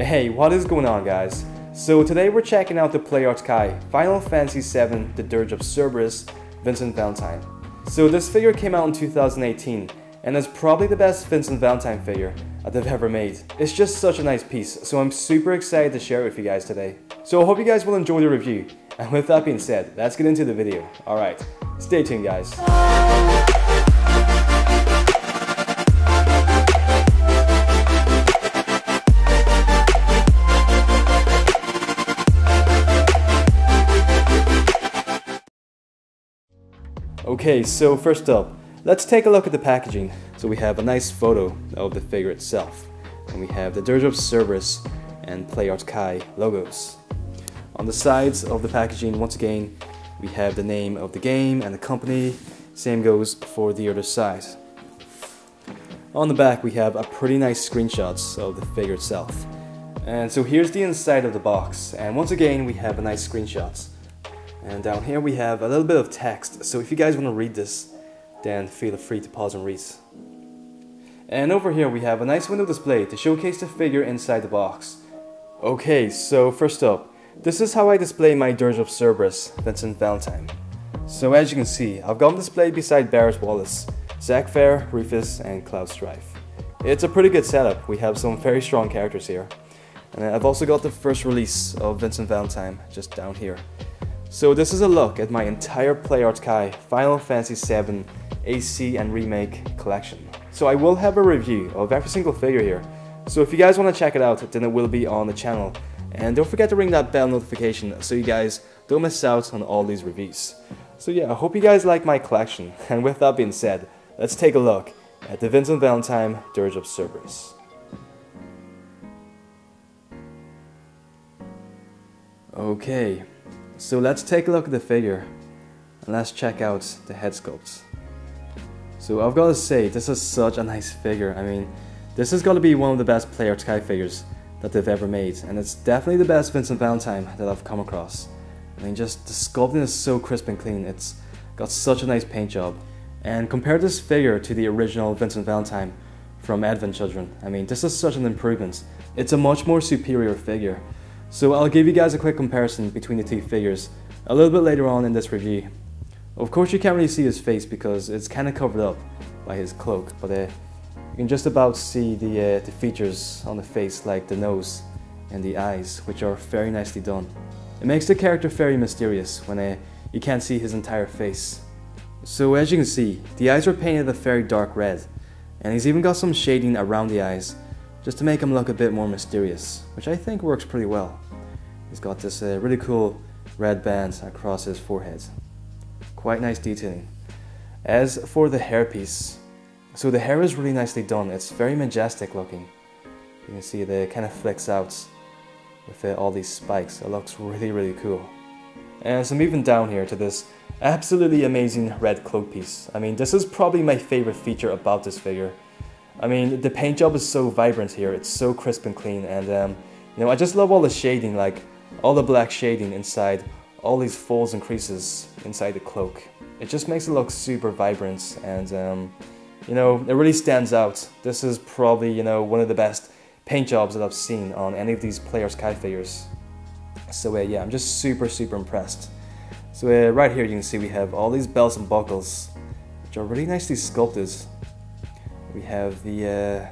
Hey, what is going on, guys? So today we're checking out the Play Arts Kai Final Fantasy VII The Dirge of Cerberus Vincent Valentine. So this figure came out in 2018 and is probably the best Vincent Valentine figure that they've ever made. It's just such a nice piece, so I'm super excited to share it with you guys today. So I hope you guys will enjoy the review, and with that being said, let's get into the video. Alright, stay tuned, guys. Okay, so first up, let's take a look at the packaging. So we have a nice photo of the figure itself, and we have the Dirge of Cerberus and Play Arts Kai logos. On the sides of the packaging, once again, we have the name of the game and the company. Same goes for the other side. On the back, we have a pretty nice screenshots of the figure itself. And so here's the inside of the box, and once again, we have a nice screenshots. And down here we have a little bit of text, so if you guys want to read this, then feel free to pause and read. And over here we have a nice window display to showcase the figure inside the box. Okay, so first up, this is how I display my Dirge of Cerberus Vincent Valentine. So as you can see, I've got him displayed beside Barris Wallace, Zack Fair, Rufus, and Cloud Strife. It's a pretty good setup. We have some very strong characters here. And I've also got the first release of Vincent Valentine just down here. So this is a look at my entire Play Arts Kai Final Fantasy VII AC and Remake collection. So I will have a review of every single figure here. So if you guys want to check it out, then it will be on the channel. And don't forget to ring that bell notification so you guys don't miss out on all these reviews. So yeah, I hope you guys like my collection. And with that being said, let's take a look at the Vincent Valentine Dirge of Cerberus. Okay. So let's take a look at the figure, and let's check out the head sculpts. So I've got to say, this is such a nice figure. I mean, this has got to be one of the best Play Arts Kai figures that they've ever made, and it's definitely the best Vincent Valentine that I've come across. I mean, just the sculpting is so crisp and clean. It's got such a nice paint job. And compare this figure to the original Vincent Valentine from Advent Children. I mean, this is such an improvement. It's a much more superior figure. So I'll give you guys a quick comparison between the two figures a little bit later on in this review. Of course you can't really see his face because it's kind of covered up by his cloak, but you can just about see the features on the face, like the nose and the eyes, which are very nicely done. It makes the character very mysterious when you can't see his entire face. So as you can see, the eyes are painted a very dark red, and he's even got some shading around the eyes just to make him look a bit more mysterious, which I think works pretty well. He's got this really cool red band across his forehead. Quite nice detailing. As for the hairpiece, so the hair is really nicely done. It's very majestic looking. You can see it kind of flicks out with all these spikes. It looks really cool. And so moving down here to this absolutely amazing red cloak piece. I mean, this is probably my favorite feature about this figure. I mean, the paint job is so vibrant here. It's so crisp and clean, and you know, I just love all the shading, like all the black shading inside all these folds and creases inside the cloak. It just makes it look super vibrant, and you know, it really stands out. This is probably, you know, one of the best paint jobs that I've seen on any of these Play Arts Kai figures. So yeah, I'm just super impressed. So right here you can see we have all these belts and buckles, which are really nicely sculpted. We have the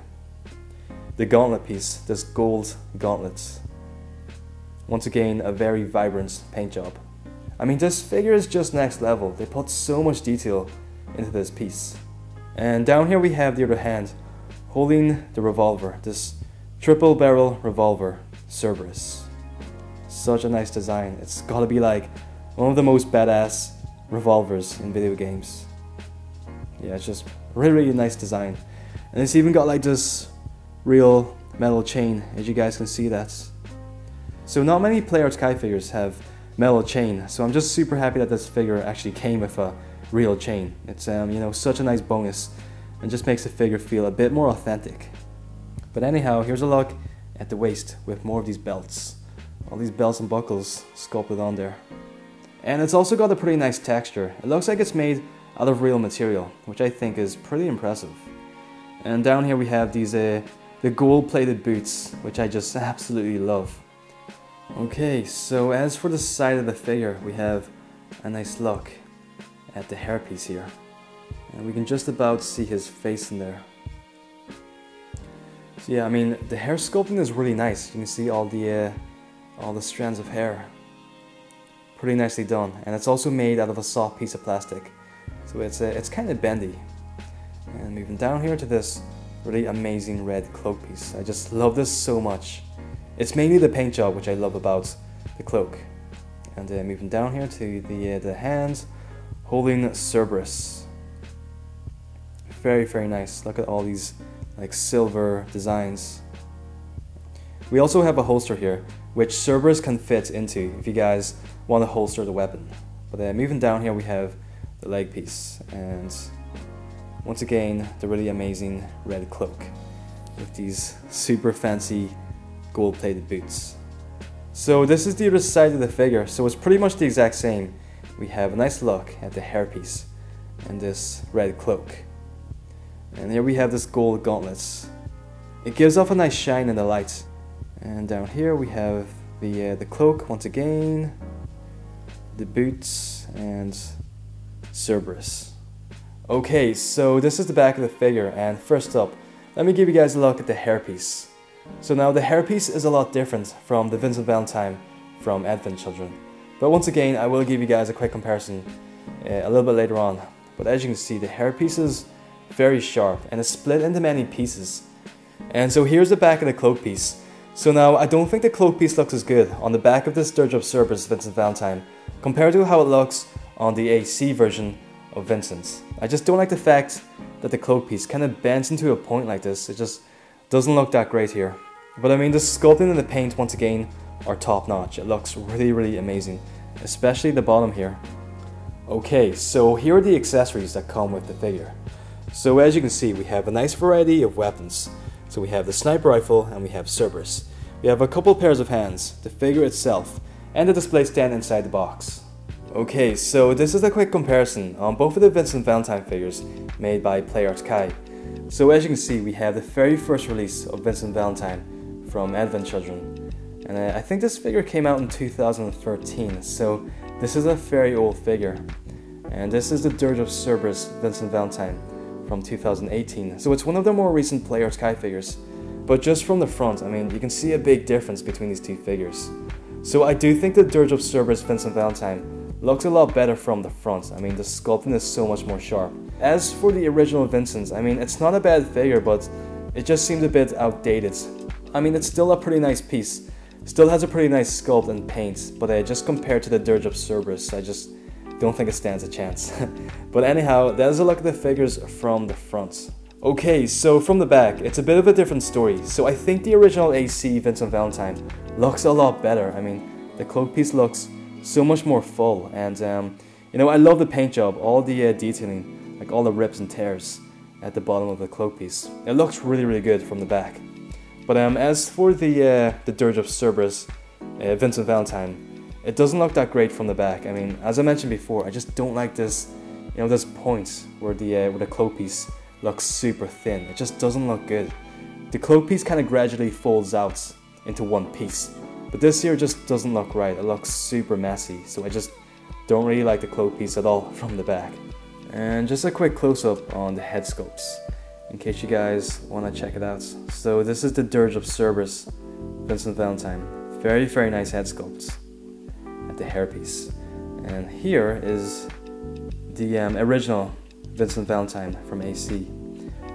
gauntlet piece, this gold gauntlet. Once again, a very vibrant paint job. I mean, this figure is just next level. They put so much detail into this piece. And down here we have the other hand holding the revolver, this triple barrel revolver, Cerberus. Such a nice design. It's gotta be like one of the most badass revolvers in video games. Yeah, it's just really nice design. And it's even got like this real metal chain, as you guys can see that. So not many Play Arts Kai figures have metal chain, so I'm just super happy that this figure actually came with a real chain. It's you know, such a nice bonus, and just makes the figure feel a bit more authentic. But anyhow, here's a look at the waist with more of these belts. All these belts and buckles sculpted on there. And it's also got a pretty nice texture. It looks like it's made out of real material, which I think is pretty impressive. And down here we have these the gold-plated boots, which I just absolutely love. Okay, so as for the side of the figure, we have a nice look at the hairpiece here. And we can just about see his face in there. So yeah, I mean, the hair sculpting is really nice. You can see all the strands of hair. Pretty nicely done. And it's also made out of a soft piece of plastic. So it's kind of bendy. And moving down here to this really amazing red cloak piece. I just love this so much. It's mainly the paint job which I love about the cloak. And moving down here to the hands, holding Cerberus. Very, very nice. Look at all these like silver designs. We also have a holster here, which Cerberus can fit into if you guys want to holster the weapon. But moving down here we have the leg piece, and once again the really amazing red cloak with these super fancy gold-plated boots. So this is the other side of the figure, so it's pretty much the exact same. We have a nice look at the hairpiece and this red cloak. And here we have this gold gauntlets. It gives off a nice shine in the light. And down here we have the cloak once again, the boots, and Cerberus. Okay, so this is the back of the figure, and first up, let me give you guys a look at the hairpiece. So now the hairpiece is a lot different from the Vincent Valentine from Advent Children. But once again, I will give you guys a quick comparison a little bit later on. But as you can see, the hairpiece is very sharp and it's split into many pieces. And so here's the back of the cloak piece. So now I don't think the cloak piece looks as good on the back of this Dirge of Cerberus Vincent Valentine compared to how it looks on the AC version of Vincent. I just don't like the fact that the cloak piece kind of bends into a point like this. It just doesn't look that great here. But I mean, the sculpting and the paint once again are top notch. It looks really, really amazing, especially the bottom here. Okay, so here are the accessories that come with the figure. So as you can see, we have a nice variety of weapons. So we have the sniper rifle and we have Cerberus. We have a couple pairs of hands, the figure itself, and the display stand inside the box. Okay, so this is a quick comparison on both of the Vincent Valentine figures made by PlayArts. So as you can see, we have the very first release of Vincent Valentine from Advent Children. And I think this figure came out in 2013, so this is a very old figure. And this is the Dirge of Cerberus Vincent Valentine from 2018. So it's one of the more recent PlayArts figures. But just from the front, I mean, you can see a big difference between these two figures. So I do think the Dirge of Cerberus Vincent Valentine looks a lot better from the front. I mean, the sculpting is so much more sharp. As for the original Vincent, I mean, it's not a bad figure, but it just seems a bit outdated. I mean, it's still a pretty nice piece. Still has a pretty nice sculpt and paint, but just compared to the Dirge of Cerberus, I just don't think it stands a chance. But anyhow, that is a look at the figures from the front. Okay, so from the back, it's a bit of a different story. So I think the original AC Vincent Valentine looks a lot better. I mean, the cloak piece looks so much more full, and you know, I love the paint job, all the detailing, like all the rips and tears at the bottom of the cloak piece. It looks really, really good from the back. But as for the Dirge of Cerberus Vincent Valentine, it doesn't look that great from the back. I mean, as I mentioned before, I just don't like this, you know, this point where the cloak piece looks super thin. It just doesn't look good. The cloak piece kind of gradually folds out into one piece, but this here just doesn't look right. It looks super messy, so I just don't really like the cloak piece at all from the back. And just a quick close-up on the head sculpts, in case you guys want to check it out. So this is the Dirge of Cerberus Vincent Valentine. Very, very nice head sculpts at the hairpiece. And here is the original Vincent Valentine from AC.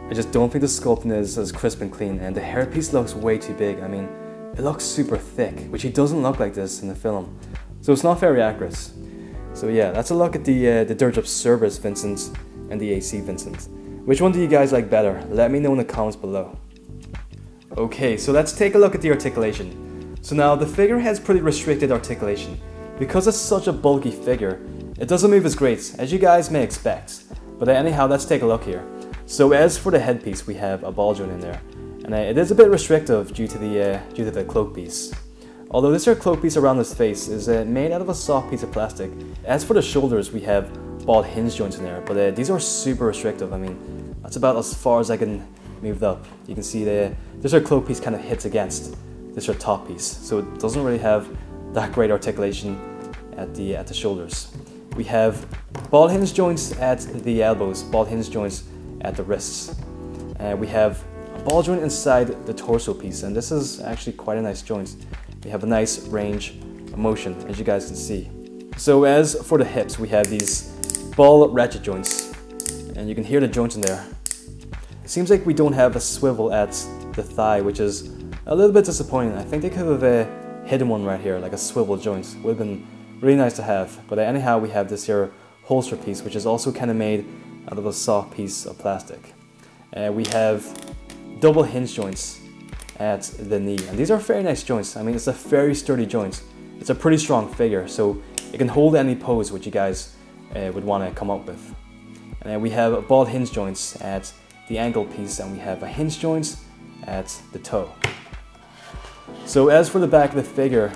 I just don't think the sculpting is as crisp and clean, and the hairpiece looks way too big. I mean, it looks super thick, which he doesn't look like this in the film. So it's not very accurate. So yeah, that's a look at the Dirge of Cerberus Vincent and the AC Vincent. Which one do you guys like better? Let me know in the comments below. Okay, so let's take a look at the articulation. So now the figure has pretty restricted articulation. Because it's such a bulky figure, it doesn't move as great as you guys may expect. But anyhow, let's take a look here. So as for the headpiece, we have a ball joint in there, and it is a bit restrictive due to the cloak piece. Although this here cloak piece around his face is made out of a soft piece of plastic. As for the shoulders, we have ball hinge joints in there, but these are super restrictive. I mean, that's about as far as I can moved up, you can see this cloak piece kind of hits against this top piece, so it doesn't really have that great articulation at the shoulders. We have ball hinge joints at the elbows, ball hinge joints at the wrists. We have a ball joint inside the torso piece, and this is actually quite a nice joint. We have a nice range of motion, as you guys can see. So as for the hips, we have these ball ratchet joints, and you can hear the joints in there. It seems like we don't have a swivel at the thigh, which is a little bit disappointing. I think they could have hidden one right here, like a swivel joint. Would have been really nice to have. But anyhow, we have this here holster piece, which is also kind of made out of a soft piece of plastic. We have double hinge joints at the knee, and these are very nice joints. I mean, it's a very sturdy joint. It's a pretty strong figure, so it can hold any pose which you guys would want to come up with. And then we have ball hinge joints at the ankle piece, and we have a hinge joint at the toe. So as for the back of the figure,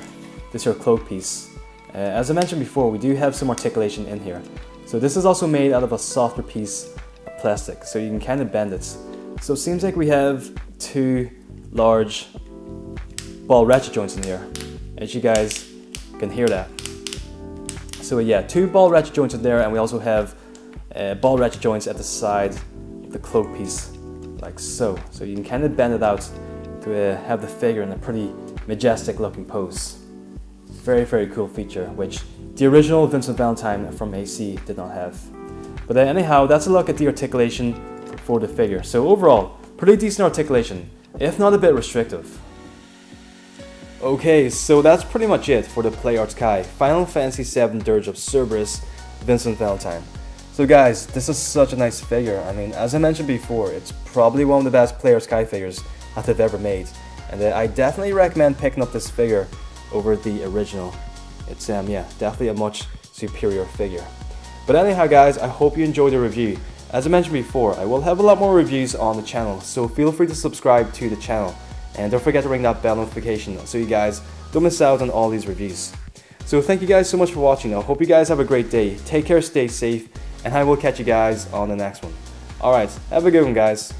this here cloak piece, as I mentioned before, we do have some articulation in here. So this is also made out of a softer piece of plastic, so you can kind of bend it. So it seems like we have two large ball ratchet joints in here, as you guys can hear that. So yeah, two ball ratchet joints in there, and we also have ball ratchet joints at the side of the cloak piece, like so. So you can kind of bend it out to have the figure in a pretty majestic looking pose. Very, very cool feature, which the original Vincent Valentine from AC did not have. But anyhow, that's a look at the articulation for the figure. So overall, pretty decent articulation, if not a bit restrictive. Okay, so that's pretty much it for the PlayArts Kai Final Fantasy VII Dirge of Cerberus Vincent Valentine. So guys, this is such a nice figure. I mean, as I mentioned before, it's probably one of the best PlayArts Kai figures that they've ever made. And I definitely recommend picking up this figure over the original. It's yeah, definitely a much superior figure. But anyhow guys, I hope you enjoyed the review. As I mentioned before, I will have a lot more reviews on the channel, so feel free to subscribe to the channel. And don't forget to ring that bell notification so you guys don't miss out on all these reviews. So thank you guys so much for watching. I hope you guys have a great day. Take care, stay safe, and I will catch you guys on the next one. Alright, have a good one guys.